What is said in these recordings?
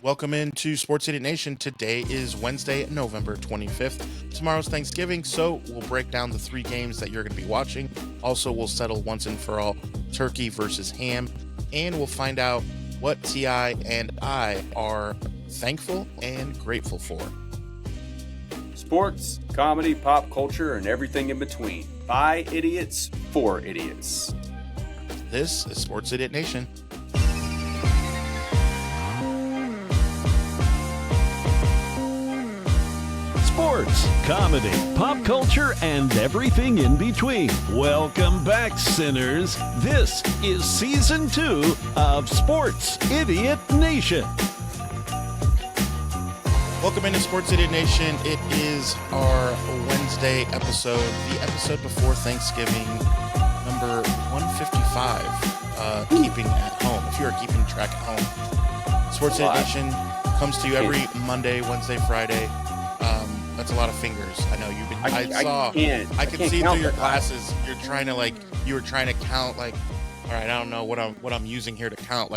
Welcome into Sports Idiot Nation. Today is Wednesday, November 25th. Tomorrow's Thanksgiving, so we'll break down the three games that you're going to be watching. Also, we'll settle once and for all turkey versus ham, and we'll find out what T.I and I are thankful and grateful for. Sports, comedy, pop culture, and everything in between. By idiots, for idiots. This is Sports Idiot Nation. Sports, comedy, pop culture, and everything in between. Welcome back, sinners. This is Season 2 of Sports Idiot Nation. Welcome into Sports Idiot Nation. It is our Wednesday episode, the episode before Thanksgiving, number 155, keeping at home. If you are keeping track at home, Sports Idiot Nation comes to you every Monday, Wednesday, Friday. That's a lot of fingers. I know you've been. I can see through your glasses. You're trying to you were trying to count all right, I don't know what I'm using here to count,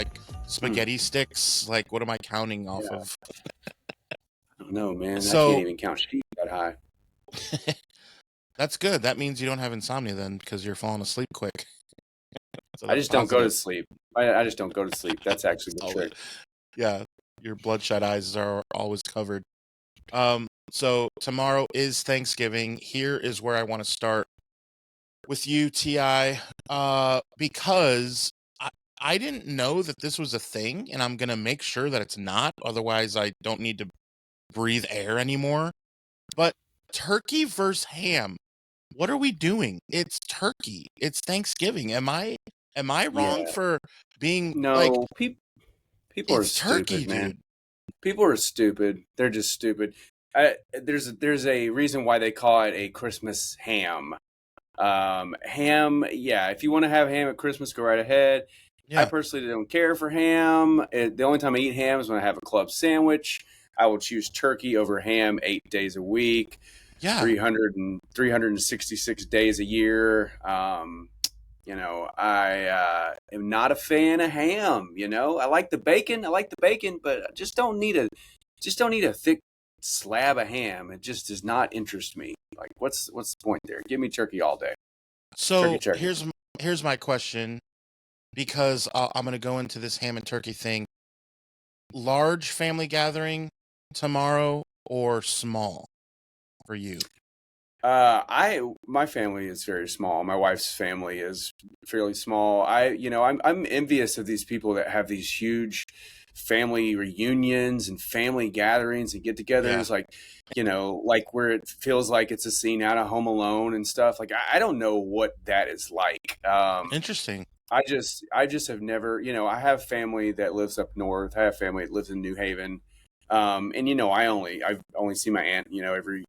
spaghetti sticks. What am I counting off of? I don't know, man. So, I can't even count sheep that high. That's good. That means you don't have insomnia then, because you're falling asleep quick. So I just don't go to sleep. I just don't go to sleep. That's actually the trick. Yeah, your bloodshot eyes are always covered. So tomorrow is Thanksgiving. Here is where I want to start with you, T.I, because I didn't know that this was a thing, and I'm going to make sure that it's not. Otherwise, I don't need to breathe air anymore. But turkey versus ham. What are we doing? It's turkey. It's Thanksgiving. Am I wrong for being people are stupid, turkey, man. dude. People are stupid. They're just stupid. There's a reason why they call it a Christmas ham. Ham, yeah. If you want to have ham at Christmas, go right ahead. Yeah. I personally don't care for ham. The only time I eat ham is when I have a club sandwich. I will choose turkey over ham 8 days a week. Yeah, 366 days a year. I am not a fan of ham. I like the bacon, but I just don't need a thick slab of ham. It just does not interest me. What's the point there? Give me turkey all day. So turkey. Here's my question, because I'm going to go into this ham and turkey thing. Large family gathering tomorrow or small for you? My family is very small. My wife's family is fairly small. I'm envious of these people that have these huge family reunions and family gatherings and get-togethers, where it feels like it's a scene out of Home Alone and stuff. I don't know what that is like. Interesting. I just have never. I have family that lives up north. I have family that lives in New Haven. I've only seen my aunt, every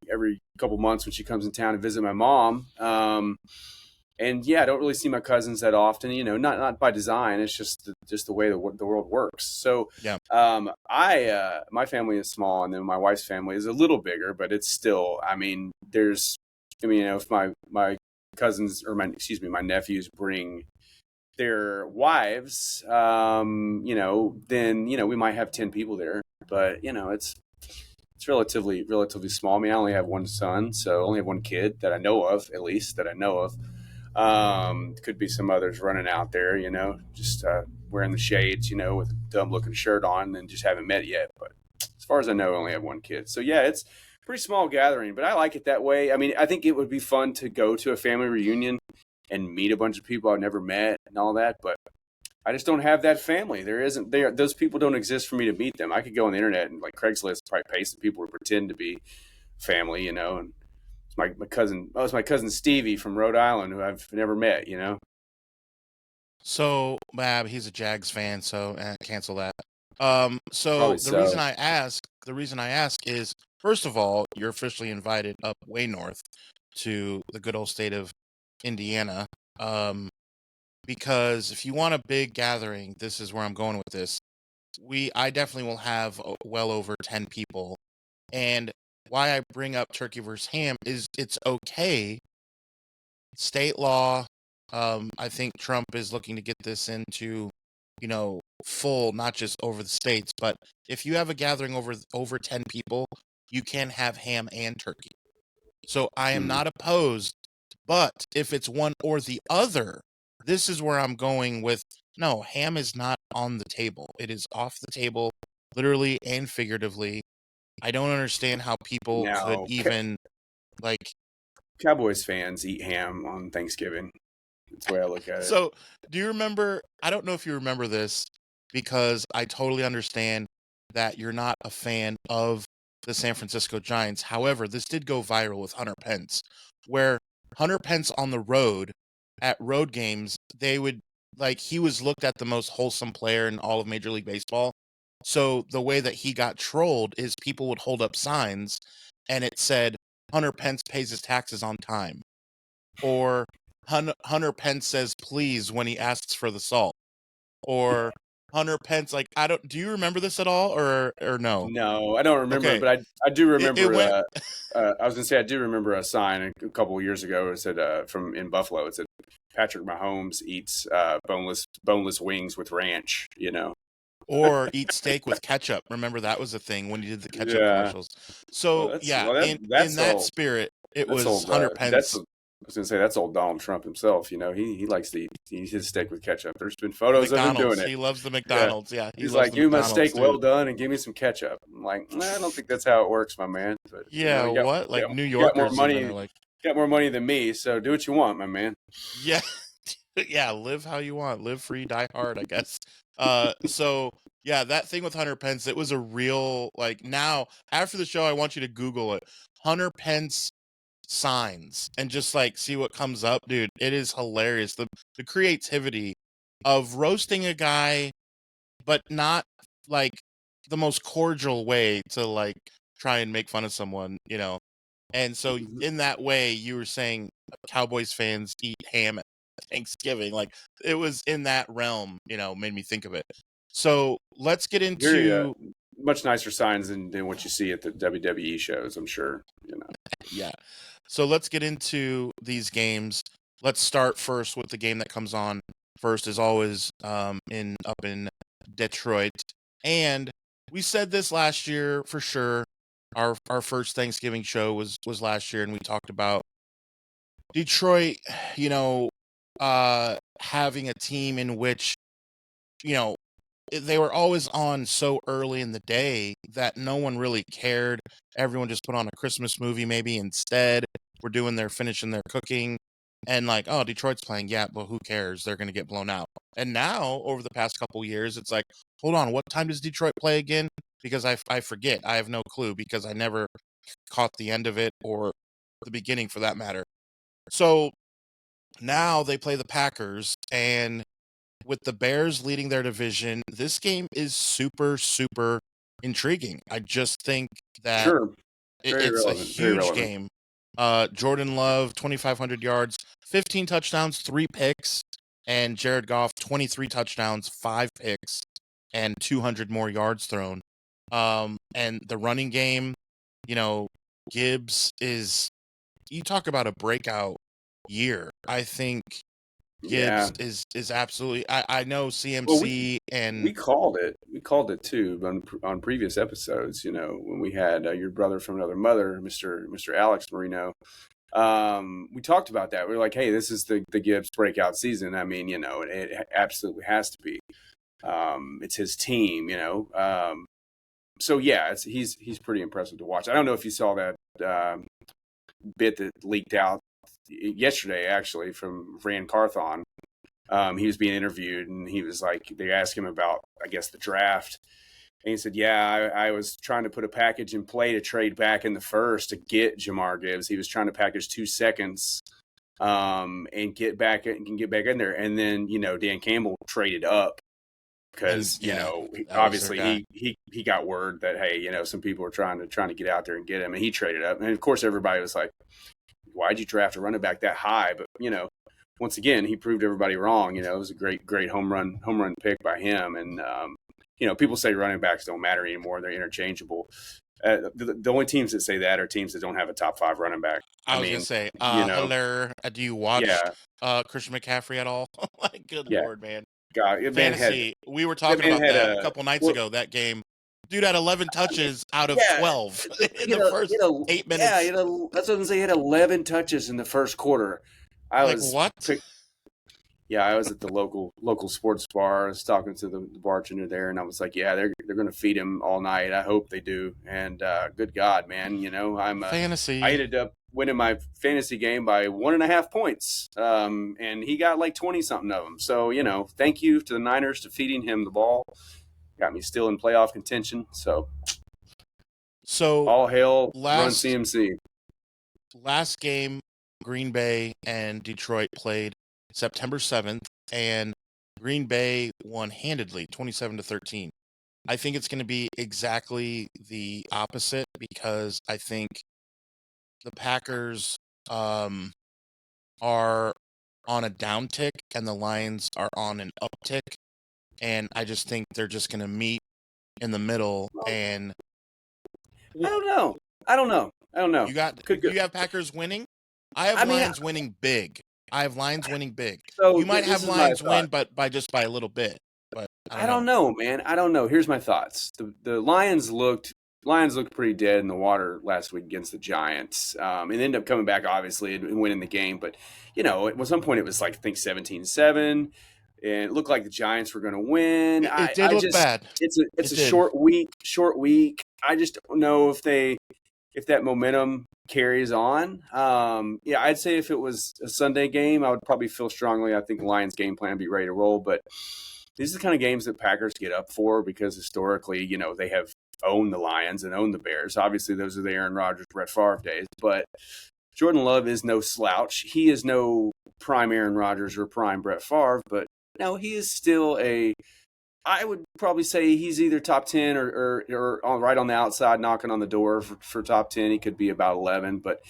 couple months when she comes in town to visit my mom. I don't really see my cousins that often, not by design. It's just the way the world works. So, yeah. My family is small, and then my wife's family is a little bigger, but it's still, if my cousins or my nephews bring their wives, then, we might have 10 people there. But it's relatively small. I only have one son, so I only have one kid that I know of, at least that I know of. Could be some others running out there, just wearing the shades, with a dumb looking shirt on, and just haven't met yet. But as far as I know, I only have one kid. So yeah, it's a pretty small gathering, but I like it that way. I think it would be fun to go to a family reunion and meet a bunch of people I've never met and all that, but I just don't have that family. Those people don't exist for me to meet them. I could go on the internet and Craigslist, probably pay some people to pretend to be family, and it's my cousin. Oh, it's my cousin Stevie from Rhode Island, who I've never met, So, Mab, he's a Jags fan, so cancel that. The reason I ask is, first of all, you're officially invited up way north to the good old state of Indiana. Because if you want a big gathering, this is where I'm going with this. I definitely will have well over 10 people. And why I bring up turkey versus ham is it's okay. State law, I think Trump is looking to get this into full, not just over the states, but if you have a gathering over 10 people, you can have ham and turkey. So I am not opposed, but if it's one or the other, this is where I'm going with, no, ham is not on the table. It is off the table, literally and figuratively. I don't understand how people could Now, even, like, Cowboys fans eat ham on Thanksgiving. That's the way I look at it. so do you remember, I don't know if you remember this, because I totally understand that you're not a fan of the San Francisco Giants. However, this did go viral with Hunter Pence, where Hunter Pence on the road at road games, they would, like, he was looked at the most wholesome player in all of Major League Baseball. So the way that he got trolled is people would hold up signs and it said, Hunter Pence pays his taxes on time. Or Hunter Pence says please when he asks for the salt. Or Hunter Pence, like, do you remember this at all, or no? No, I don't remember, Okay. but I do remember. It went I was gonna say I do remember a sign a couple of years ago. It said in Buffalo. It said Patrick Mahomes eats boneless wings with ranch. or eat steak with ketchup. Remember that was a thing when you did the ketchup Yeah. commercials. So in that spirit, it was old, Hunter Pence. I was gonna say that's old Donald Trump himself. He likes to eat his steak with ketchup. There's been photos of him doing it. He loves the McDonald's. Yeah, he's like, "Give me my steak well done and give me some ketchup." I'm like, I don't think that's how it works, my man. But yeah, what? Like New Yorkers got more money, like, got more money than me, so do what you want, my man. Yeah, yeah. Live how you want. Live free, die hard, I guess. So yeah, that thing with Hunter Pence, it was a real, like, now after the show, I want you to Google it. Hunter Pence signs and just like see what comes up, dude. It is hilarious. The creativity of roasting a guy, but not like the most cordial way to like try and make fun of someone. And so in that way, you were saying Cowboys fans eat ham at Thanksgiving. Like, it was in that realm, made me think of it. So let's get into much nicer signs than what you see at the WWE shows, I'm sure. Yeah. So let's get into these games. Let's start first with the game that comes on first, as always, up in Detroit. And we said this last year for sure. Our first Thanksgiving show was last year, and we talked about Detroit, having a team in which, they were always on so early in the day that no one really cared. Everyone just put on a Christmas movie maybe instead. We're finishing their cooking, and like, oh, Detroit's playing. Yeah, but who cares? They're going to get blown out. And now, over the past couple years, it's like, hold on, what time does Detroit play again? Because I forget. I have no clue because I never caught the end of it or the beginning for that matter. So now they play the Packers, and with the Bears leading their division, this game is super, super intriguing. I just think that it's a huge game. Jordan Love, 2,500 yards, 15 touchdowns, 3 picks, and Jared Goff, 23 touchdowns, 5 picks, and 200 more yards thrown. And the running game, Gibbs you talk about a breakout year. I think Gibbs is absolutely. I know CMC we called it too on previous episodes. When we had your brother from another mother, Mr. Alex Marino. We talked about that. We were like, hey, this is the Gibbs breakout season. I mean, it absolutely has to be. It's his team, So yeah, he's pretty impressive to watch. I don't know if you saw that bit that leaked out yesterday, actually, from Rand Carthon. He was being interviewed, and he was like, they asked him about, I guess, the draft. And he said, yeah, I was trying to put a package in play to trade back in the first to get Jamar Gibbs. He was trying to package 2 seconds and get back in there. And then, Dan Campbell traded up because, obviously he got word that, hey, some people were trying to get out there and get him, and he traded up. And of course, everybody was like, why'd you draft a running back that high? But, once again, he proved everybody wrong. It was a great home run pick by him. And, people say running backs don't matter anymore. They're interchangeable. The only teams that say that are teams that don't have a top 5 running back. I was going to say, hello, do you watch Christian McCaffrey at all? Like, good Lord, man. God, that man fantasy. We were that talking man about had that a couple nights ago. That game, dude had 11 touches out of yeah, 12 in he had the first eight yeah, minutes. that's what I'm saying. He had 11 touches in the first quarter. I Like was what? Yeah, I was at the local sports bar. I was talking to the bartender there, and I was like, "Yeah, they're going to feed him all night. I hope they do." And good God, man, I Fantasy. ended up winning my fantasy game by 1.5 points, and he got like 20 something of them. So thank you to the Niners to feeding him the ball. Got me still in playoff contention. So So all hail Run last CMC. last game, Green Bay and Detroit played September 7th, and Green Bay won handedly, 27-13. I think it's going to be exactly the opposite because I think the Packers are on a downtick and the Lions are on an uptick, and I just think they're just going to meet in the middle. And I don't know. I don't know. I don't know. Could go. you have Packers winning. I have I mean, Lions winning big. I have Lions winning big. so You might this have is my Lions thought. win, but by just by a little bit. But I I don't don't know. know, man. I don't know. Here's my thoughts. The Lions looked pretty dead in the water last week against the Giants. And ended up coming back obviously and winning the game. But at some point it was like I think 17-7, and it looked like the Giants were going to win. It did I look just bad. it's It a did. short week. I just don't know if that momentum carries on. Yeah, I'd say if it was a Sunday game, I would probably feel strongly. I think the Lions game plan would be ready to roll, but these are the kind of games that Packers get up for because historically, they have owned the Lions and owned the Bears. Obviously, those are the Aaron Rodgers, Brett Favre days. But Jordan Love is no slouch. He is no prime Aaron Rodgers or prime Brett Favre, but no, he is still I would probably say he's either top 10 or right on the outside knocking on the door for top 10. He could be about 11, but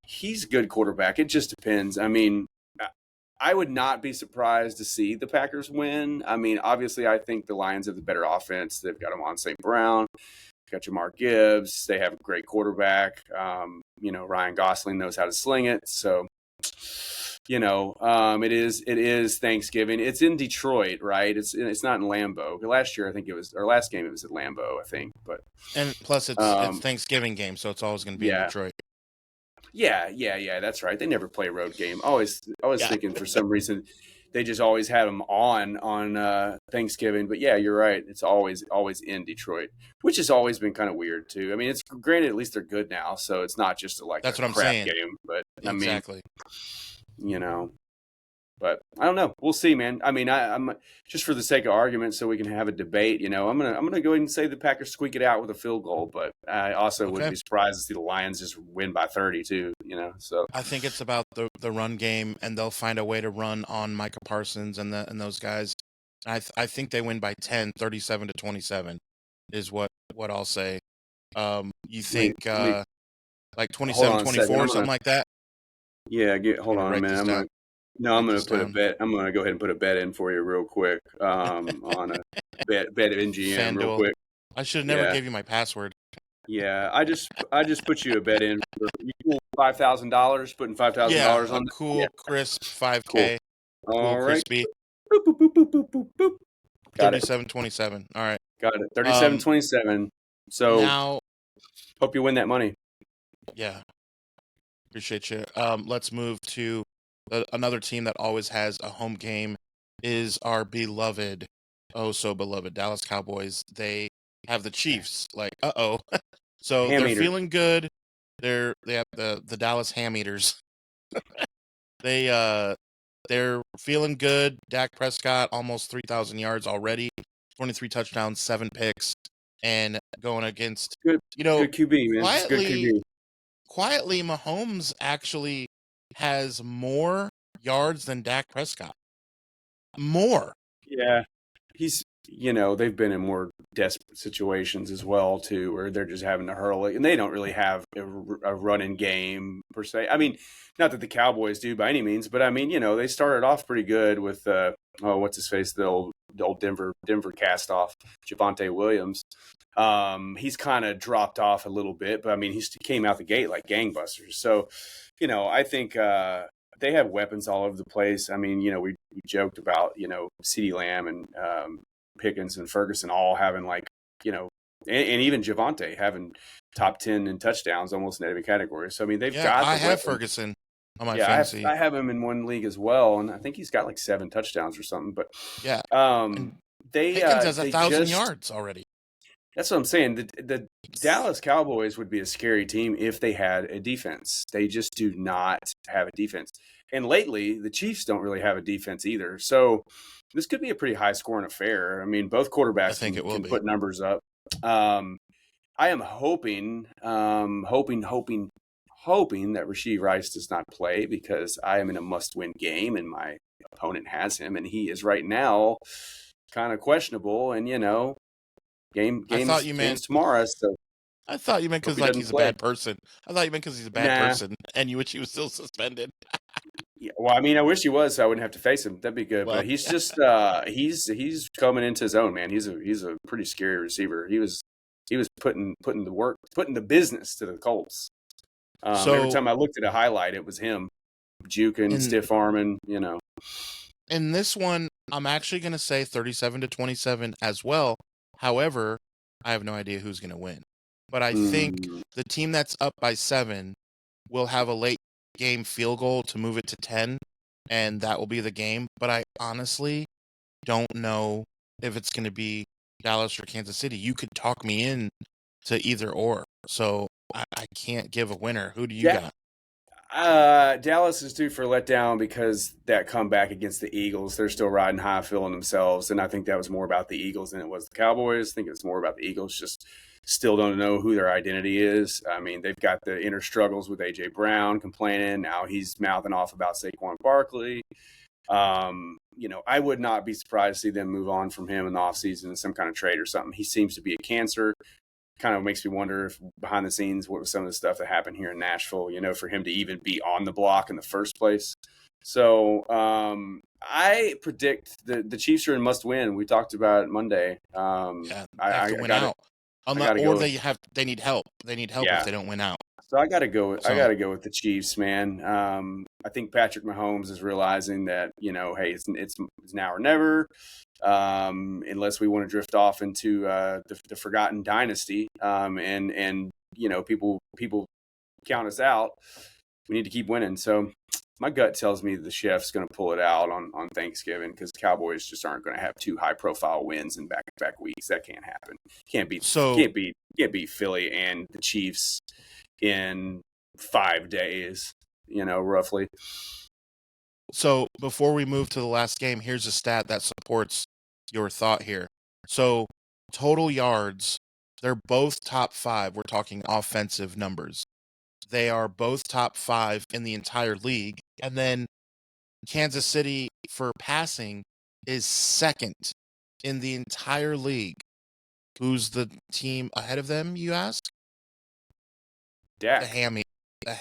he's a good quarterback. It just depends. I mean, I would not be surprised to see the Packers win. I mean, obviously, I think the Lions have the better offense. They've got Amon St. Brown, got Jamar Gibbs. They have a great quarterback. Ryan Gosling knows how to sling it. So, it is Thanksgiving. It's in Detroit, right? It's not in Lambeau. Last year, I think last game it was at Lambeau, I think. But And plus, it's Thanksgiving game, so it's always going to be in yeah. Detroit. Yeah, that's right. They never play a road game. I was Yeah. thinking for some reason they just always had them on Thanksgiving. But yeah, you're right. It's always in Detroit, which has always been kind of weird too. I mean, it's granted at least they're good now, so it's not just That's a what I'm crap saying. game. But Exactly. I mean, but I don't know. We'll see, man. I mean, I'm just for the sake of argument, so we can have a debate. I'm gonna go ahead and say the Packers squeak it out with a field goal, but I also wouldn't be surprised to see the Lions just win by 30 too. So I think it's about the run game, and they'll find a way to run on Micah Parsons and those guys. I think they win by 10, 37-27 is what I'll say. You think like 27-24 something like that? Yeah, hold on a minute. I'm going to put a bet. I'm going to go ahead and put a bet in for you real quick on a bet NGM real quick. I should have never gave you my password. Yeah, I just put you a bet in for $5,000, putting $5,000 on cool, crisp 5K. Cool. All right. Crispy. Boop, boop, boop, boop, boop, boop, boop. Got 37-27. All right. Got it. 37-27. So now, hope you win that money. Yeah. Appreciate you. Let's move to another team that always has a home game is our beloved, oh so beloved Dallas Cowboys. They have the Chiefs. Like, so they're feeling good. They have the Dallas Ham Eaters. They're feeling good. Dak Prescott almost 3,000 yards already, 23 touchdowns, 7 picks, and going against good QB, man. Good QB. Quietly, Mahomes actually has more yards than Dak Prescott. More. Yeah. They've been in more desperate situations as well, too, where they're just having to hurl it. And they don't really have a running game, per se. I mean, not that the Cowboys do by any means, but, I mean, they started off pretty good with, what's his face, the old Denver cast-off, Javonte Williams. He's kind of dropped off a little bit, but, I mean, he came out the gate like gangbusters. So, I think they have weapons all over the place. I mean, we joked about, CeeDee Lamb and Pickens and Ferguson all having like, and even Javonte having top 10 in touchdowns almost in every category. So, I mean, they've got I the have weapons. Ferguson on my Yeah, fantasy. I have him in one league as well, and I think he's got like 7 touchdowns or something. But yeah, and Pickens has 1,000 yards already. That's what I'm saying. The Dallas Cowboys would be a scary team if they had a defense. They just do not have a defense. And lately, the Chiefs don't really have a defense either. So this could be a pretty high-scoring affair. I mean, both quarterbacks can put numbers up. I am hoping that Rashee Rice does not play because I am in a must-win game and my opponent has him, and he is right now kind of questionable. And game's tomorrow. So I thought you meant because he's a bad person. I thought you meant because he's a bad person, and you wish he was still suspended. Yeah, well, I mean, I wish he was, so I wouldn't have to face him. That'd be good. But he's just he's coming into his own, man. He's a pretty scary receiver. He was putting the business to the Colts. So every time I looked at a highlight, it was him juking, stiff arming. In this one, I'm actually going to say 37-27 as well. However, I have no idea who's going to win. But I think the team that's up by 7 will have a late game field goal to move it to 10, and that will be the game. But I honestly don't know if it's going to be Dallas or Kansas City. You could talk me in to either or. So I can't give a winner. Who do you got? Dallas is due for a letdown because that comeback against the Eagles, they're still riding high, feeling themselves. And I think that was more about the Eagles than it was the Cowboys. I think it's more about the Eagles just still don't know who their identity is. I mean, they've got the inner struggles with A.J. Brown complaining. Now he's mouthing off about Saquon Barkley. I would not be surprised to see them move on from him in the offseason in some kind of trade or something. He seems to be a cancer. Kind of makes me wonder if behind the scenes, what was some of the stuff that happened here in Nashville, for him to even be on the block in the first place. So I predict the Chiefs are in must win. We talked about it Monday. They have to win out. They need help. They need help if they don't win out. So I got to go with the Chiefs, man. I think Patrick Mahomes is realizing that, hey, it's now or never. Unless we want to drift off into the forgotten dynasty, and people count us out. We need to keep winning. So my gut tells me the chef's going to pull it out on Thanksgiving because Cowboys just aren't going to have 2 high-profile wins in back-to-back weeks. That can't happen. Can't beat Philly and the Chiefs in 5 days. Roughly. So before we move to the last game, here's a stat that supports your thought here. So total yards, they're both top 5. We're talking offensive numbers. They are both top 5 in the entire league. And then Kansas City for passing is second in the entire league. Who's the team ahead of them, you ask? Dak. The ham eaters. The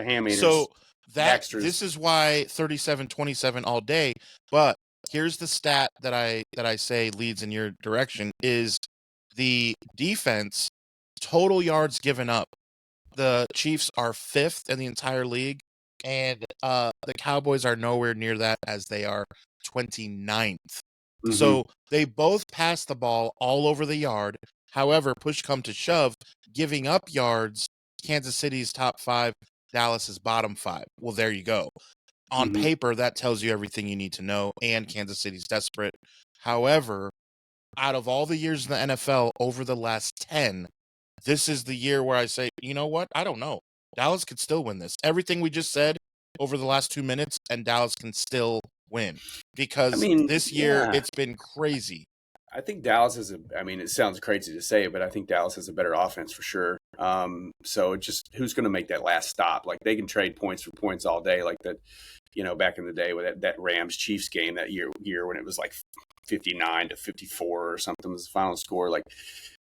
ham eaters. So this is why 37-27 all day. But here's the stat that I say leads in your direction is the defense total yards given up. The Chiefs are 5th in the entire league, and the Cowboys are nowhere near that as they are 29th. Mm-hmm. So they both pass the ball all over the yard. However, push come to shove, giving up yards, Kansas City's top 5, Dallas's bottom 5. Well, there you go. On paper, that tells you everything you need to know, and Kansas City's desperate. However, out of all the years in the NFL over the last 10, this is the year where I say, you know what? I don't know. Dallas could still win this. Everything we just said over the last 2 minutes, and Dallas can still win. Because this year, it's been crazy. I think Dallas is it sounds crazy to say, but I think Dallas has a better offense for sure. So just who's going to make that last stop? Like they can trade points for points all day, like that, back in the day with that Rams Chiefs game that year when it was like 59-54 or something was the final score. Like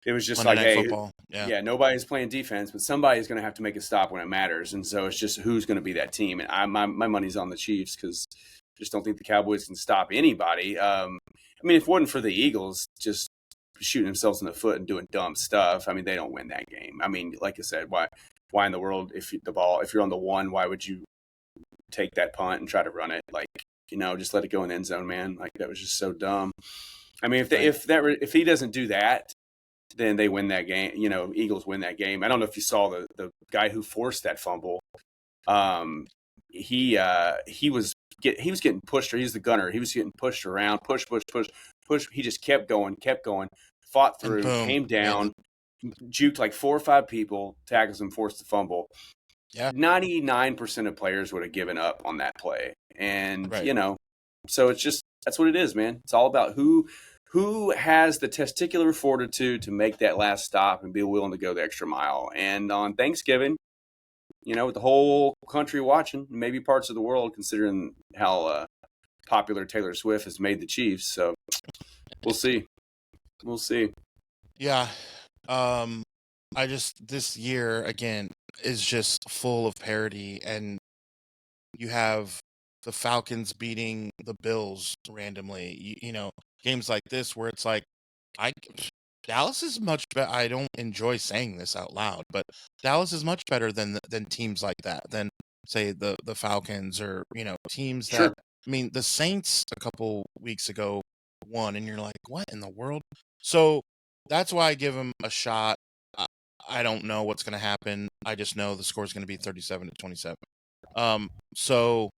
it was just Monday like, Night Football. Yeah, nobody's playing defense, but somebody's going to have to make a stop when it matters. And so it's just who's going to be that team. And my money's on the Chiefs because I just don't think the Cowboys can stop anybody. If it wasn't for the Eagles just shooting themselves in the foot and doing dumb stuff, they don't win that game. Like I said, why in the world if you're on the 1, why would you take that punt and try to run it. Like, just let it go in the end zone, man. Like, that was just so dumb. I mean, if he doesn't do that, then they win that game. Eagles win that game. I don't know if you saw the guy who forced that fumble. He was getting pushed, or he's the gunner. He was getting pushed around, push. He just kept going, fought through, came down, juked like 4 or 5 people, tackles him, forced the fumble. Yeah. 99% of players would have given up on that play. And, Right. So it's just, that's what it is, man. It's all about who has the testicular fortitude to make that last stop and be willing to go the extra mile. And on Thanksgiving, with the whole country watching, maybe parts of the world, considering how popular Taylor Swift has made the Chiefs. So we'll see. Yeah. This year, again, is just full of parity, and you have the Falcons beating the Bills randomly. Games like this where it's like, Dallas is much better. I don't enjoy saying this out loud, but Dallas is much better than teams like that, than say the Falcons, or teams that. Sure. I mean, the Saints a couple weeks ago won, and you're like, what in the world? So that's why I give them a shot. I don't know what's going to happen. I just know the score is going to be 37-27. So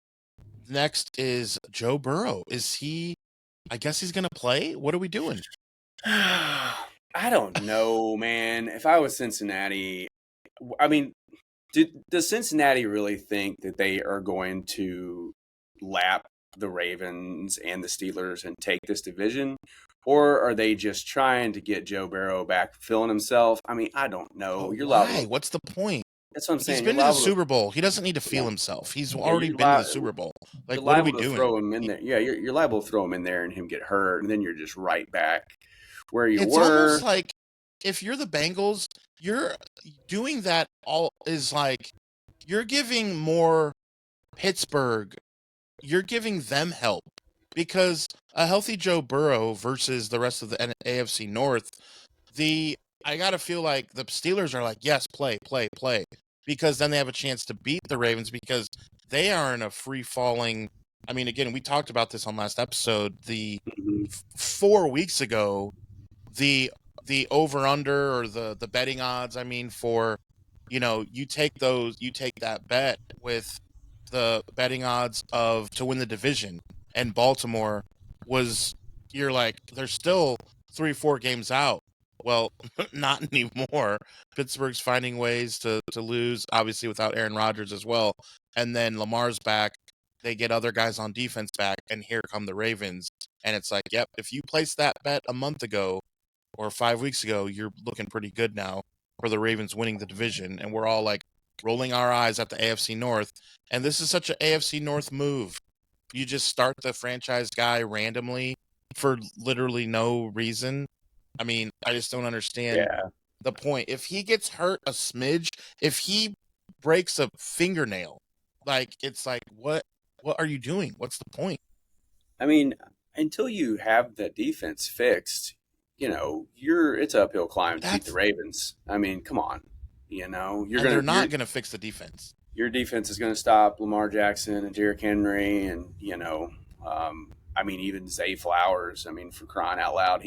next is Joe Burrow. I guess he's going to play? What are we doing? I don't know, man. If I was Cincinnati, I mean, does Cincinnati really think that they are going to lap the Ravens and the Steelers and take this division? Or are they just trying to get Joe Burrow back feeling himself? I mean, I don't know. Why? What's the point? That's what I'm saying. He's been to the Super Bowl. He doesn't need to feel himself. He's already been to the Super Bowl. Like, what are we doing? Throw him in there. Yeah, you're liable to throw him in there and him get hurt, and then you're just right back where you were. It's almost like, if you're the Bengals, you're doing that you're giving more Pittsburgh, you're giving them help, because a healthy Joe Burrow versus the rest of the AFC North, I gotta feel like the Steelers are like, yes, play, because then they have a chance to beat the Ravens, because they are in a free-falling. I mean, again, we talked about this on last episode. 4 weeks ago, the over-under, or the betting odds, I mean, for, you take that bet with the betting odds to win the division, and Baltimore you're like, they're still 3-4 games out. Well, not anymore. Pittsburgh's finding ways to lose, obviously without Aaron Rodgers as well. And then Lamar's back. They get other guys on defense back, and here come the Ravens. And it's like, yep, if you placed that bet a month ago or 5 weeks ago, you're looking pretty good now for the Ravens winning the division. And we're all like rolling our eyes at the AFC North. And this is such an AFC North move. You just start the franchise guy randomly for literally no reason. I mean, I just don't understand the point. If he gets hurt a smidge, if he breaks a fingernail, it's like, what are you doing? What's the point? I mean, until you have the defense fixed, it's an uphill climb to beat the Ravens. I mean, come on. They're not going to fix the defense. Your defense is going to stop Lamar Jackson and Derrick Henry, and even Zay Flowers. I mean, for crying out loud, I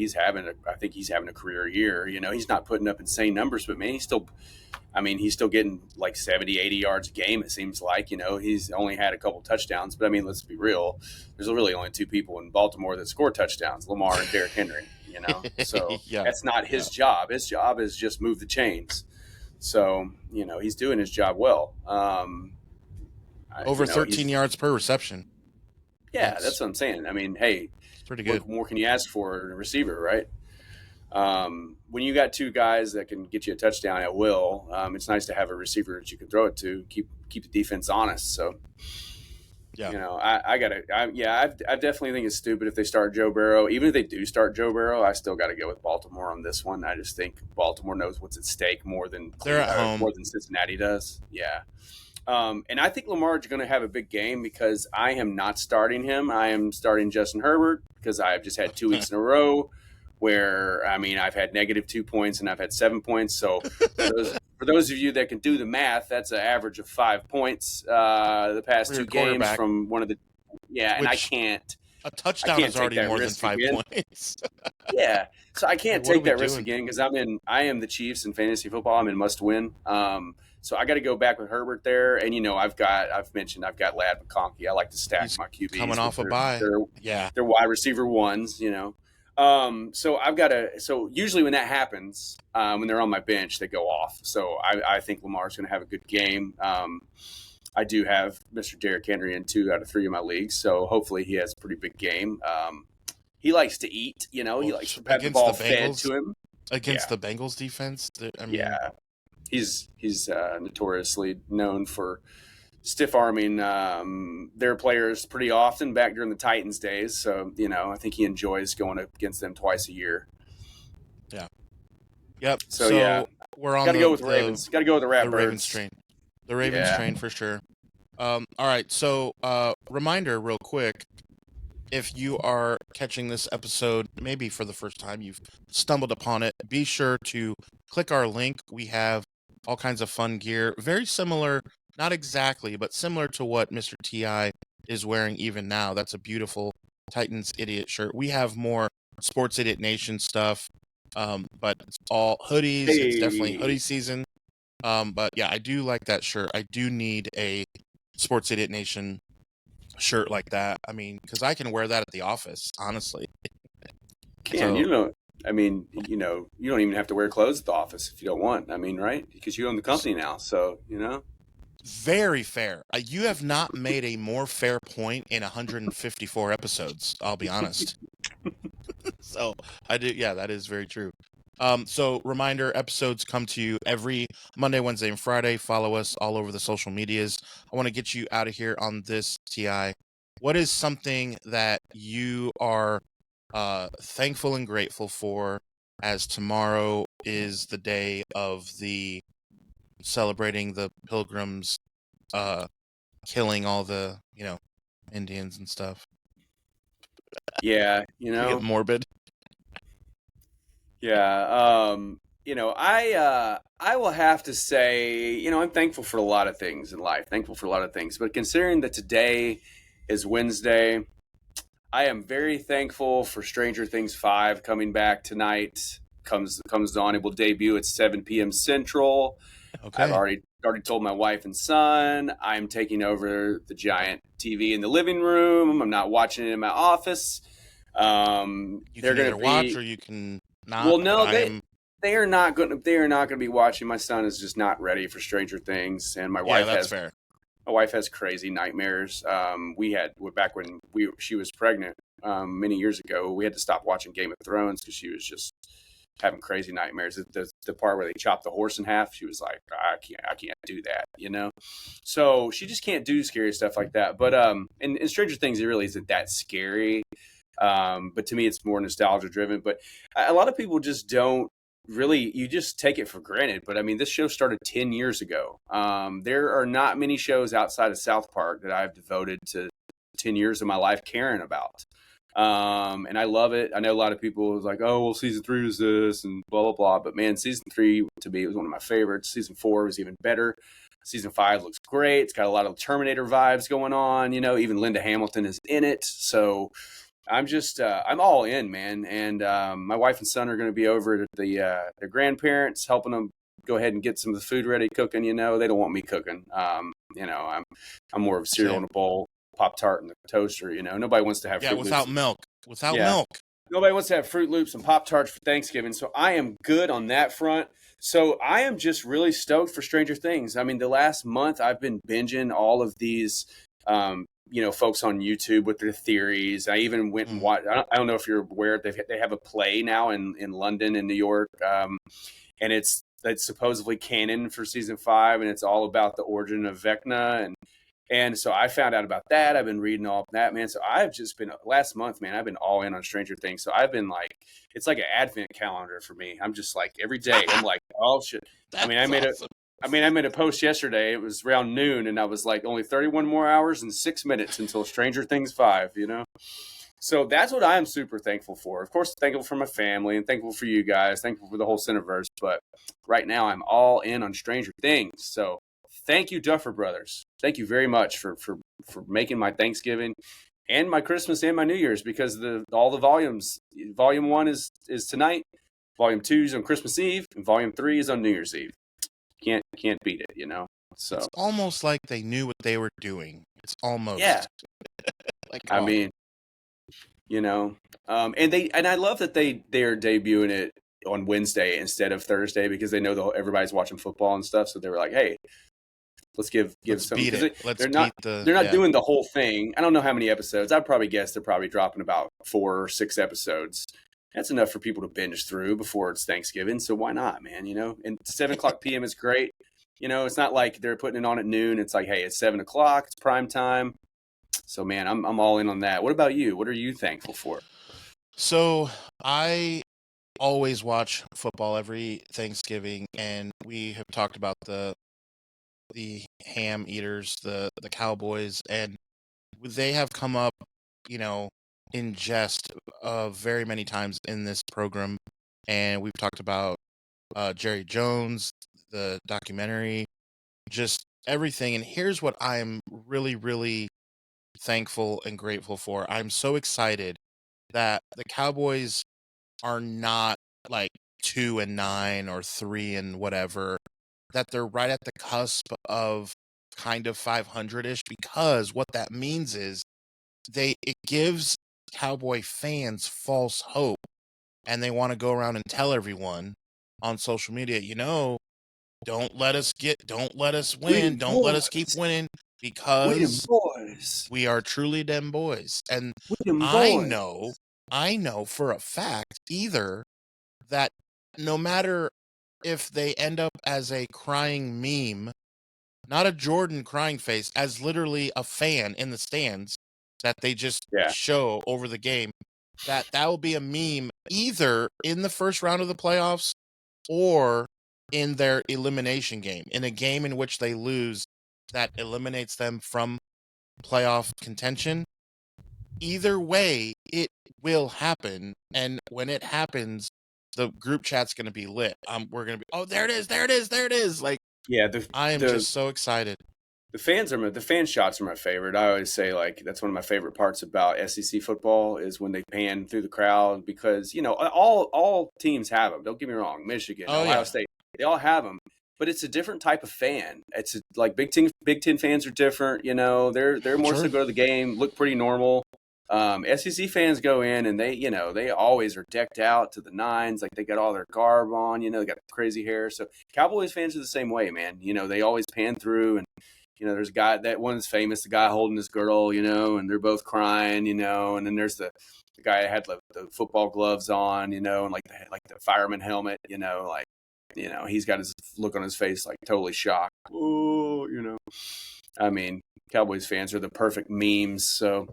think he's having a career year. He's not putting up insane numbers, but man, he's still getting like 70, 80 yards a game. It seems like, he's only had a couple touchdowns, but I mean, let's be real. There's really only 2 people in Baltimore that score touchdowns, Lamar and Derrick Henry. So that's not his job. His job is just move the chains. So, he's doing his job well. Over 13 yards per reception. Yeah, that's what I'm saying. I mean, hey, pretty good. What more can you ask for in a receiver, right? When you got 2 guys that can get you a touchdown at will, it's nice to have a receiver that you can throw it to, keep the defense honest. So, I definitely think it's stupid if they start Joe Burrow. Even if they do start Joe Burrow, I still got to go with Baltimore on this one. I just think Baltimore knows what's at stake more than Cincinnati does. Yeah. And I think Lamar is going to have a big game, because I am not starting him. I am starting Justin Herbert, because I've just had 2 weeks in a row where, I mean, I've had -2 points and I've had 7 points. So for those of you that can do the math, that's an average of 5 points the past For your 2 games quarterback, from one of the and I which can't a touchdown is take already that more than risk 5 again. points. Yeah, so I Like, can't what are take we that risk doing? again because I am the Chiefs in fantasy football. I'm in must win. So I got to go back with Herbert there, and I've mentioned I've got Ladd McConkey. I like to stack He's my QBs coming with off a bye. Yeah. their wide receiver ones. So I've got to. So usually when that happens, when they're on my bench, they go off. So I think Lamar's going to have a good game. I do have Mr. Derrick Henry in 2 out of 3 of my leagues, so hopefully he has a pretty big game. He likes to eat, he likes to have the ball fed to him. Against the Bengals defense, Yeah, he's notoriously known for stiff arming their players pretty often back during the Titans days. So I think he enjoys going up against them twice a year. Yeah. Yep. So we're on got to go with the Ravens. Got to go with the Ravens train. The Ravens train for sure. All right. So reminder, real quick. If you are catching this episode, maybe for the first time, you've stumbled upon it, be sure to click our link. We have all kinds of fun gear, very similar, not exactly, but similar to what Mr. T.I is wearing even now. That's a beautiful Titans Idiot shirt. We have more Sports Idiot Nation stuff, but it's all hoodies. Hey. It's definitely hoodie season. But yeah, I do like that shirt. I do need a Sports Idiot Nation shirt like that. I mean, because I can wear that at the office, honestly. You don't even have to wear clothes at the office if you don't want. I mean, right? Because you own the company now, so Very fair. You have not made a more fair point in 154 episodes. I'll be honest. So I do. Yeah, that is very true. So reminder, episodes come to you every Monday, Wednesday, and Friday. Follow us all over the social medias. I want to get you out of here on this, T.I. What is something that you are thankful and grateful for, as tomorrow is the day of the celebrating the pilgrims killing all the, Indians and stuff? Yeah, We get morbid. Yeah, I will have to say, I'm thankful for a lot of things in life. Thankful for a lot of things, but considering that today is Wednesday, I am very thankful for Stranger Things 5 coming back tonight. Comes on. It will debut at 7 p.m. Central. Okay. I've already told my wife and son I'm taking over the giant TV in the living room. I'm not watching it in my office. You can either watch or you can not. Well, no, they are not going to be watching. My son is just not ready for Stranger Things, and my wife that's fair. My wife has crazy nightmares. We had back when she was pregnant many years ago. We had to stop watching Game of Thrones because she was just having crazy nightmares. The part where they chopped the horse in half, she was like, I can't do that, So she just can't do scary stuff like that. But in Stranger Things, it really isn't that scary. But to me, it's more nostalgia driven. But a lot of people just don't really, you just take it for granted. But I mean, this show started 10 years ago. There are not many shows outside of South Park that I've devoted to 10 years of my life caring about. And I love it. I know a lot of people was like, oh, well, season 3 was this and blah, blah, blah. But man, season 3 to me was one of my favorites. Season 4 was even better. Season 5 looks great. It's got a lot of Terminator vibes going on. Even Linda Hamilton is in it. So I'm just, I'm all in, man. And my wife and son are going to be over at their grandparents, helping them go ahead and get some of the food ready, cooking. They don't want me cooking. I'm more of a cereal in a bowl, Pop-Tart in the toaster. Nobody wants to have Fruit without Loops. milk. Milk. Nobody wants to have Fruit Loops and Pop-Tarts for Thanksgiving. So I am good on that front. So I am just really stoked for Stranger Things. I mean, the last month I've been binging all of these, folks on YouTube with their theories. I even went and watched. I don't know if you're aware, they have a play now in London and New York, and it's supposedly canon for season 5, and it's all about the origin of Vecna, and so I found out about that. I've been reading all of that, man. So I've just been last month, man. I've been all in on Stranger Things. So I've been like, it's like an advent calendar for me. I'm just like every day. I'm like, oh shit. I made a post yesterday. It was around noon, and I was like, only 31 more hours and 6 minutes until Stranger Things 5. So that's what I'm super thankful for. Of course, thankful for my family and thankful for you guys, thankful for the whole Cineverse. But right now, I'm all in on Stranger Things. So thank you, Duffer Brothers. Thank you very much for making my Thanksgiving and my Christmas and my New Year's, because all the volumes. Volume 1 is tonight. Volume 2 is on Christmas Eve, and Volume 3 is on New Year's Eve. Can't beat it, you know. So It's almost like they knew what they were doing. It's almost. yeah. Like, I mean, you know, and I love that they're debuting it on Wednesday instead of Thursday, because they know everybody's watching football and stuff. So they were like, hey, let's give something. Beat it. Let's they're not beat the. they're not yeah. doing the whole thing. I don't know how many episodes. I'd probably guess they're probably dropping about 4 or 6 episodes. That's enough for people to binge through before it's Thanksgiving. So why not, man? You know, and 7:00 p.m. is great. You know, it's not like they're putting it on at noon. It's like, hey, it's 7:00. It's prime time. So man, I'm all in on that. What about you? What are you thankful for? So I always watch football every Thanksgiving, and we have talked about the ham eaters, the Cowboys, and they have come up, you know, in jest very many times in this program, and we've talked about Jerry Jones, the documentary, just everything. And here's what I'm really, really thankful and grateful for. I'm so excited that the Cowboys are not like 2-9 or 3 and whatever, that they're right at the cusp of kind of 500-ish, because what that means is it gives Cowboy fans false hope, and they want to go around and tell everyone on social media, don't let us win, don't let us keep winning, because boys. we are truly them boys. And Boys. I know for a fact either that no matter if they end up as a crying meme, not a Jordan crying face, as literally a fan in the stands that they just show over the game, that will be a meme either in the first round of the playoffs or in their elimination game, in a game in which they lose that eliminates them from playoff contention. Either way, it will happen, and when it happens, the group chat's going to be lit. We're going to be, oh, there it is. Like, Yeah, I am just so excited. The fan shots are my favorite. I always say, like, that's one of my favorite parts about SEC football is when they pan through the crowd, because all teams have them. Don't get me wrong, Michigan, Ohio State, they all have them, but it's a different type of fan. It's like Big Ten fans are different. They're more so go to the game, look pretty normal. SEC fans go in and they always are decked out to the nines, like they got all their garb on, they got crazy hair. So Cowboys fans are the same way, man. They always pan through, and there's a guy, that one's famous, the guy holding his girl, and they're both crying, and then there's the guy that had the football gloves on, and like the fireman helmet, he's got his look on his face like totally shocked. Oh, I mean, Cowboys fans are the perfect memes, so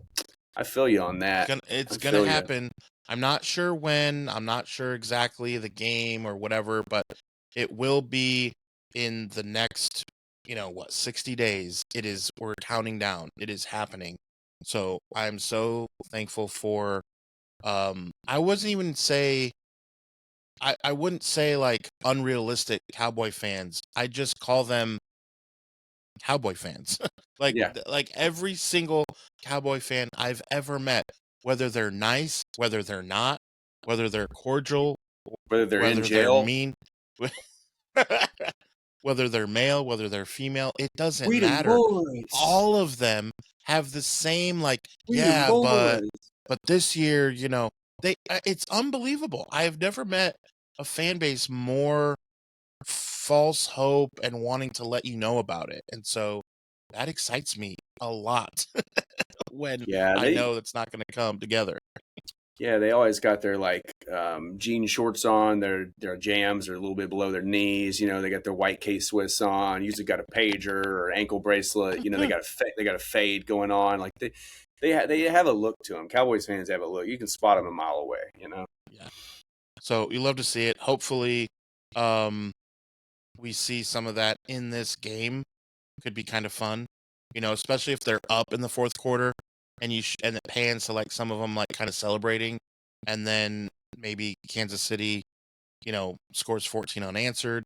I feel you on that. It's going to happen. I'm not sure when. I'm not sure exactly the game or whatever, but it will be in the next, 60 days. We're counting down. It is happening. So I'm so thankful for, I wouldn't even say, I wouldn't say like unrealistic Cowboy fans. I just call them Cowboy fans. Like every single Cowboy fan I've ever met, whether they're nice, whether they're not, whether they're cordial, whether they're in jail, they're mean, whether they're male, whether they're female, it doesn't matter. All of them have the same but this year, it's unbelievable. I've never met a fan base more false hope and wanting to let you know about it. And so that excites me a lot when I know it's not going to come together. Yeah, they always got their jean shorts on, their jams are a little bit below their knees. They got their white K-Swiss on. Usually got a pager or ankle bracelet. They got a fade going on. Like they have a look to them. Cowboys fans have a look. You can spot them a mile away. Yeah. So you love to see it. Hopefully, we see some of that in this game. Could be kind of fun, especially if they're up in the fourth quarter. and and it pans to like some of them like kind of celebrating, and then maybe Kansas City, scores 14 unanswered.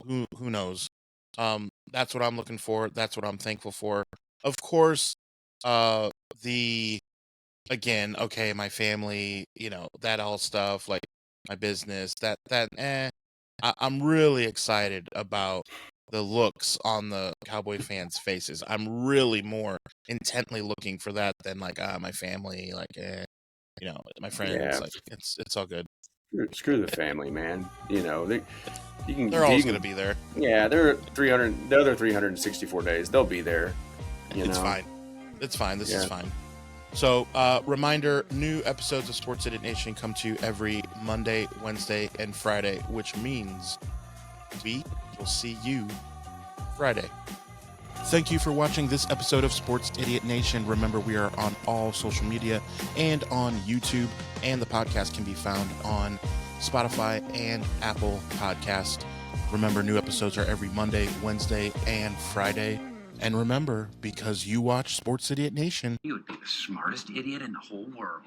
Who knows? That's what I'm looking for. That's what I'm thankful for. Of course, the again, okay, my family, that all stuff, like my business, I'm really excited about the looks on the Cowboy fans' faces. I'm really more intently looking for that than like my family, like my friends. Yeah. Like it's all good. Screw the family, man. They're always gonna be there. Yeah, they're 300. The other 364 days, they'll be there. It's fine. It's fine. This is Yeah. fine. So, reminder, new episodes of Sports Idiot Nation come to you every Monday, Wednesday, and Friday, which means we will see you Friday. Thank you for watching this episode of Sports Idiot Nation. Remember, we are on all social media and on YouTube, and the podcast can be found on Spotify and Apple Podcast. Remember, new episodes are every Monday, Wednesday, and Friday. And remember, because you watch Sports Idiot Nation, You would be the smartest idiot in the whole world.